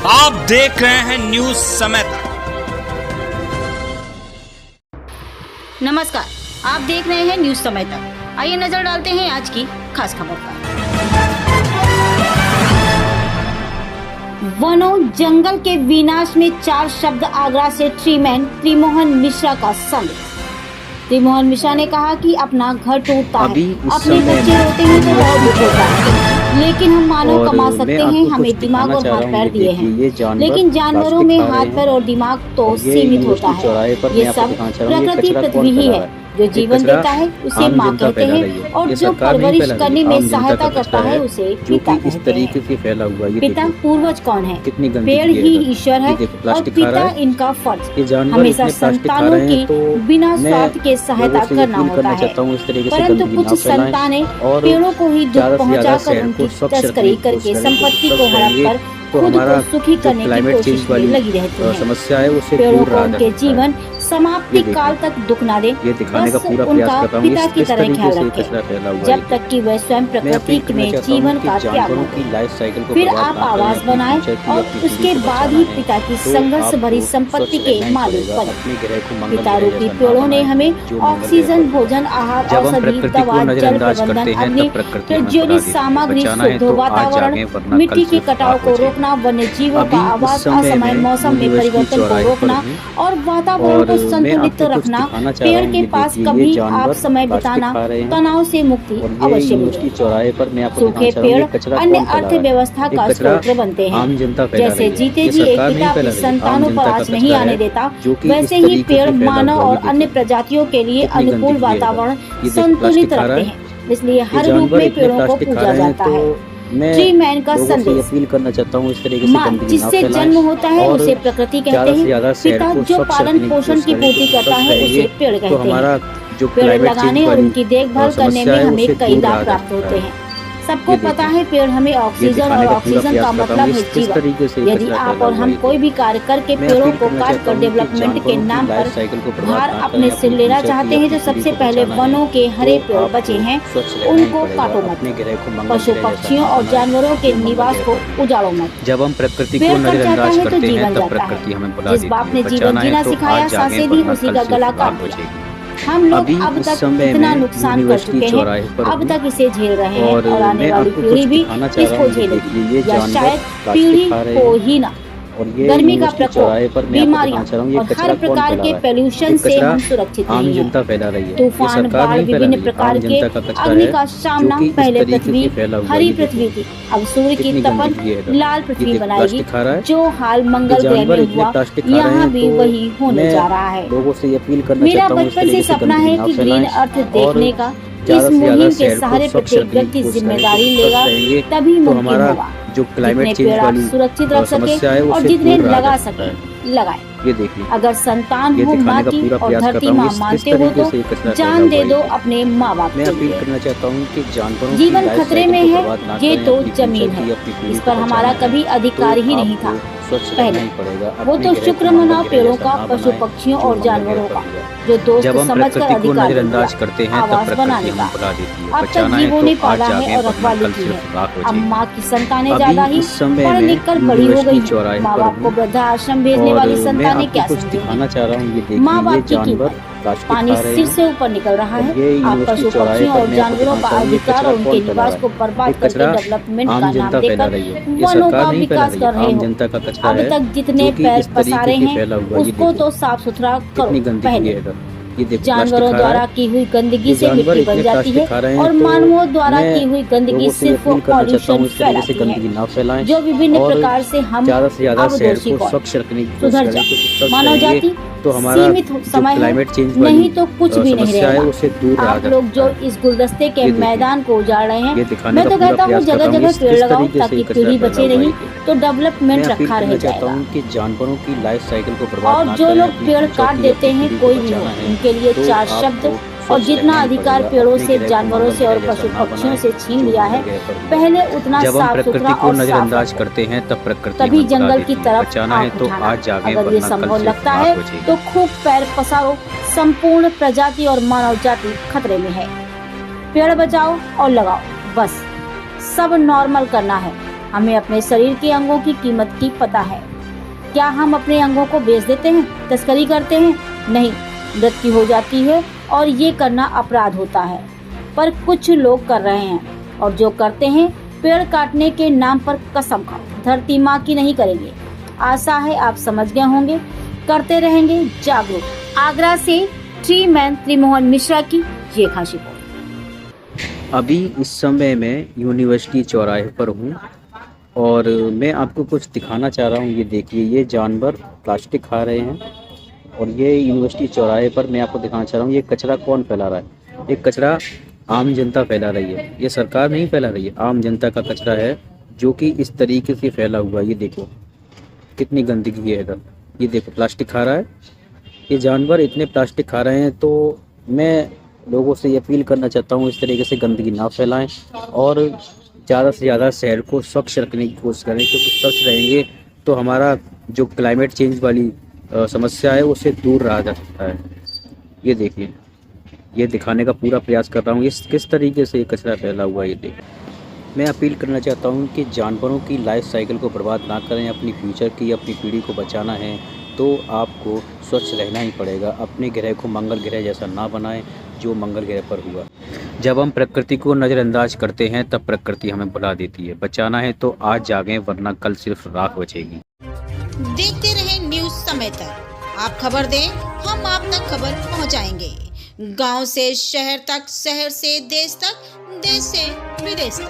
आप देख रहे हैं न्यूज समय तक। नमस्कार, आप देख रहे हैं न्यूज समय तक। आइए नजर डालते हैं आज की खास खबर पर। वनों जंगल के विनाश में 4 शब्द आगरा से ट्रीमैन त्रिमोहन मिश्रा का संदेश। त्रिमोहन मिश्रा ने कहा कि अपना घर टूटता है, अपने बच्चे रोते हैं तो बहुत दुख होता है, लेकिन हम मानव कमा सकते हैं। हमें दिमाग और हाथ पैर दिए हैं, लेकिन जानवरों में हाथ पैर और दिमाग तो सीमित होता है। ये सब प्रकृति पृथ्वी ही है जो जीवन देता है, उसे माँ कहते हैं, और जो परवरिश करने में सहायता करता है उसे पिता कहते हैं। पिता पूर्वज कौन है? पेड़ ही ईश्वर है और पिता इनका फर्ज हमेशा संतानों की बिना स्वार्थ के सहायता करना होता है। परंतु कुछ संतानें पेड़ों को ही दुख पहुँचाकर उनकी तस्करी करके संपत्ति को हड़प कर खुद को सुखी करने की कोशिश में लगी रहती है। समस्या है उससे पेड़ों को उनके जीवन समाप्ति काल तक दुख न दे, बस उनका पिता की तरह ख्याल रखें जब तक कि वह स्वयं प्रकृति में जीवन का त्याग हो। फिर आप आवास बनाएं और उसके बाद ही पिता की संघर्ष भरी संपत्ति के मालिक बने। पिता रूपी पेड़ों ने हमें ऑक्सीजन, भोजन, आहार, औषधि, दवा, जल प्रबंधन, अग्नि प्रज्वलित सामग्री, शुद्ध वातावरण, मिट्टी के कटाव को रोकना, वन्य जीवों का आवास, असमय मौसम में परिवर्तन को रोकना और वातावरण को संतुलित रखना। पेड़ के पास कभी आप समय बिताना, तनाव से मुक्ति अवश्य मिलेगी। सूखे पेड़ अन्य अर्थव्यवस्था का स्रोत बनते हैं। जैसे जीते जी एक पिता अपनी संतानों पर आँच नहीं आने देता, वैसे ही पेड़ मानव और अन्य प्रजातियों के लिए अनुकूल वातावरण संतुलित रखते हैं। इसलिए हर रूप में पेड़ों को पूजा जाता है। ट्रीमैन का संदेश अपील करना चाहता हूँ, इस तरीके से माँ जिससे जन्म होता है उसे प्रकृति कहते हैं। पिता जो पालन पोषण की पूर्ति करता है उसे पेड़ कहते हैं। पेड़ लगाने और उनकी देखभाल करने में हमें कई लाभ प्राप्त होते हैं। सबको पता है पेड़ हमें ऑक्सीजन, और ऑक्सीजन का मतलब है जीवन। यदि आप और हम कोई भी कार्य करके पेड़ों को काट कर डेवलपमेंट के नाम पर भार अपने सिर लेना चाहते हैं, तो सबसे पहले वनों के हरे पेड़ बचे हैं उनको काटो मत। पशु पक्षियों और जानवरों के निवास को उजाड़ो मत। जब हम प्रकृति को पेड़ कट जाता नजरअंदाज है तो करते हैं जीवन तब जाता प्रकृति हमें है। बुला जिस देती बाप है। ने जीवन जीना सिखाया, सांसें दी, उसी का गला काट दिया। हम लोग अब तक इतना नुकसान कर चुके हैं, अब तक इसे झेल रहे हैं और आने वाली पीढ़ी भी इसको झेलेगी, या शायद पीढ़ी को ही ना। गर्मी का प्रकोप, बीमारियां और हर प्रकार के पोल्यूशन से हम सुरक्षित नहीं हैं। तूफान, बाढ़, विभिन्न प्रकार के अग्नि का सामना। पहले पृथ्वी हरी पृथ्वी थी, अब सूर्य की तपन लाल पृथ्वी बनाएगी। जो हाल मंगल ग्रह में हुआ, यहाँ भी वही होने जा रहा है। मेरा बचपन से सपना है कि ग्रीन अर्थ देखने का। इस मुहिम के सहारे प्रत्येक व्यक्ति जिम्मेदारी लेगा, तभी मुमकिन होगा। जो क्लाइमेट चेंज वाली सुरक्षित रख सके और जितने लगा सके लगाए। ये देखिए, अगर संतान हो माँ की और धरती माँ मानते हो तो जान दे दो अपने माँ बाप मैं अपील करना चाहता हूँ कि जानवरों जीवन खतरे में है। ये तो जमीन है, इस पर हमारा कभी अधिकार ही नहीं था। पहले वो तो शुक्र मनाओ पेड़ों का, पशु पक्षियों और जानवरों का, जो दोस्त समझकर अधिकार करते हैं आवास बनाने का। अब तक जीवों ने पाला है और रखवाली की है। अब माँ की संतानें ज्यादा ही पढ़ लिख कर बड़ी हो गई। माँ बाप को वृद्धा आश्रम भेजने वाली संतानें क्या समझेंगी? माँ बाप की कीमत। पानी सिर से ऊपर निकल रहा है। आप पशु पक्षियों और जानवरों का अधिकार और उनके निवास को बर्बाद करके डेवलपमेंट का नाम देकर वनों का विकास कर रहे हो। अब तक जितने पैर पसारे हैं उसको तो साफ सुथरा करो। पहले जानवरों द्वारा की हुई गंदगी से मिट्टी बन जाती है और मानवों द्वारा की हुई गंदगी सिर्फ पॉल्यूशन फैलाती है, जो विभिन्न प्रकार से हम अब दोषी सुधर जाए। मानव जाति सीमित समय है, नहीं तो कुछ भी नहीं रहेगा। आप लोग जो इस गुलदस्ते के मैदान को उजाड़ रहे हैं, मैं तो कहता हूँ जगह जगह पेड़ लगाओ ताकि पीढ़ी बचे नहीं तो डेवलपमेंट रखा रह जाएगा। जानवरों की लाइफ साइकिल को बर्बाद और जो लोग पेड़ काट देते हैं कोई भी हो, उनके लिए 4 शब्द। और जितना अधिकार पेड़ों से, जानवरों से और पशु पक्षियों से छीन लिया है, पहले उतना साफ सुथरा और नजरअंदाज करते हैं तब प्रकृति तभी जंगल की तरफ आँख उठाना। अगर ये संभव लगता है तो खूब पैर पसारो। संपूर्ण प्रजाति और मानव जाति खतरे में है। पेड़ बचाओ और लगाओ, बस सब नॉर्मल करना है। हमें अपने शरीर के अंगों की कीमत की पता है। क्या हम अपने अंगों को बेच देते हैं, तस्करी करते हैं? नहीं, मृत्यु हो जाती है और ये करना अपराध होता है, पर कुछ लोग कर रहे हैं और जो करते हैं पेड़ काटने के नाम पर कसम खाओ धरती माँ की नहीं करेंगे। आशा है आप समझ गए होंगे, करते रहेंगे जागरूक। आगरा से ट्री मैन त्रिमोहन मिश्रा की ये खास रिपोर्ट। अभी इस समय मैं यूनिवर्सिटी चौराहे पर हूँ और मैं आपको कुछ दिखाना चाह रहा हूँ। ये देखिए, ये जानवर प्लास्टिक खा रहे हैं और ये यूनिवर्सिटी चौराहे पर मैं आपको दिखाना चाह रहा हूँ ये कचरा कौन फैला रहा है। ये कचरा आम जनता फैला रही है, ये सरकार नहीं फैला रही है, आम जनता का कचरा है जो कि इस तरीके से फैला हुआ है। ये देखो कितनी गंदगी है इधर, ये देखो प्लास्टिक खा रहा है ये जानवर, इतने प्लास्टिक खा रहे हैं। तो मैं लोगों से ये अपील करना चाहता हूँ इस तरीके से गंदगी ना फैलाएं और ज़्यादा से ज़्यादा शहर को स्वच्छ रखने की कोशिश करें, क्योंकि स्वच्छ रहेंगे तो हमारा जो क्लाइमेट चेंज वाली समस्या है उससे दूर रहा जा सकता है। ये देखिए, ये दिखाने का पूरा प्रयास कर रहा हूँ इस किस तरीके से ये कचरा फैला हुआ है। ये देखिए, मैं अपील करना चाहता हूँ कि जानवरों की लाइफ साइकिल को बर्बाद ना करें। अपनी फ्यूचर की, अपनी पीढ़ी को बचाना है तो आपको स्वच्छ रहना ही पड़ेगा। अपने ग्रह को मंगल ग्रह जैसा ना बनाएं जो मंगल ग्रह पर हुआ। जब हम प्रकृति को नज़रअंदाज करते हैं तब प्रकृति हमें बुला देती है। बचाना है तो आज जागें, वरना कल सिर्फ राख बचेगी। देखते रहे न्यूज़ समय तक। आप खबर दें, हम आप तक खबर पहुंचाएंगे। गांव से शहर तक, शहर से देश तक, देश से विदेश तक।